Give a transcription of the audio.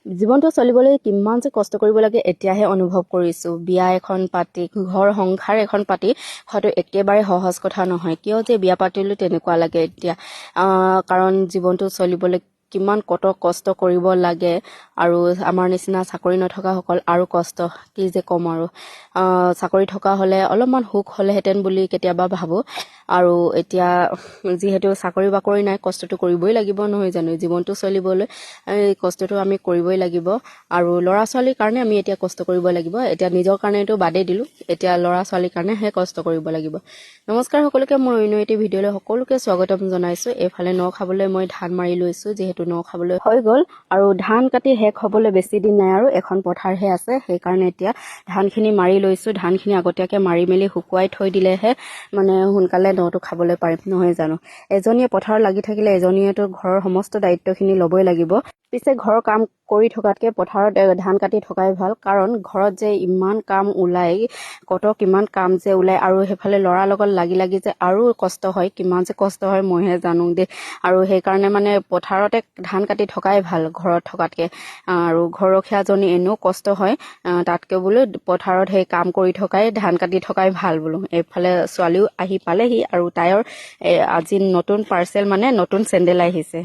জীৱনটো চলিবলৈ কিমান যে কষ্ট কৰিব লাগে এতিয়াহে অনুভৱ কৰিছোঁ। বিয়া এখন পাতি ঘৰ সংসাৰ এখন পাতি হয়তো একেবাৰে সহজ কথা নহয়। কিয় যে বিয়া পাতিলোঁ তেনেকুৱা লাগে এতিয়া, কাৰণ জীৱনটো চলিবলৈ কিমান কষ্ট কৰিব লাগে। আৰু আমাৰ নিচিনা চাকৰি নথকাসকল আৰু কষ্ট কি যে ক'ম আৰু। চাকৰি থকা হ'লে অলপমান সুখ হ'লেহেঁতেন বুলি কেতিয়াবা ভাবোঁ। আৰু এতিয়া যিহেতু চাকৰি বাকৰি নাই, কষ্টটো কৰিবই লাগিব নহয় জানো। জীৱনটো চলিবলৈ এই কষ্টটো আমি কৰিবই লাগিব। আৰু ল'ৰা ছোৱালীৰ কাৰণে আমি এতিয়া কষ্ট কৰিব লাগিব। এতিয়া নিজৰ কাৰণেতো বাদেই দিলোঁ, এতিয়া ল'ৰা ছোৱালীৰ কাৰণেহে কষ্ট কৰিব লাগিব। নমস্কাৰ সকলোকে, মোৰ অন্য এটি ভিডিঅ'লৈ সকলোকে স্বাগতম জনাইছোঁ। এইফালে ন খাবলৈ মই ধান মাৰি লৈছোঁ, যিহেতু ন খাবলৈ হৈ গ'ল আৰু ধান কাটি শেষ হ'বলৈ বেছি দিন নাই আৰু এখন পথাৰহে আছে। সেইকাৰণে এতিয়া ধানখিনি মাৰি লৈছোঁ। ধানখিনি আগতীয়াকৈ মাৰি মেলি শুকুৱাই থৈ দিলেহে মানে সোনকালে নটো খাবলৈ পাৰিম নহয় জানো। এজনীয়ে পথাৰত লাগি থাকিলে এজনীয়েতো ঘৰৰ সমস্ত দায়িত্বখিনি ল'বই লাগিব। পিছে ঘৰৰ কাম কৰি থকাতকৈ পথাৰত ধান কাটি থকাই ভাল, কাৰণ ঘৰত যে ইমান কাম ওলায়, কিমান কাম যে ওলায়। আৰু সেইফালে ল'ৰাৰ লগত লাগি লাগি যে আৰু কষ্ট হয়, কিমান যে কষ্ট হয় মইহে জানো দেই। আৰু সেইকাৰণে মানে পথাৰতে ধান কাটি থকাই ভাল ঘৰত থকাতকৈ। আৰু ঘৰখীয়াজনী এনেও কষ্ট হয়, তাতকৈ বোলো পথাৰত সেই কাম কৰি থকাই ধান কাটি থকাই ভাল বোলো। এইফালে ছোৱালীও আহি পালেহি আৰু তাইৰ আজি নতুন পাৰ্চেল মানে নতুন চেণ্ডেল আহিছে।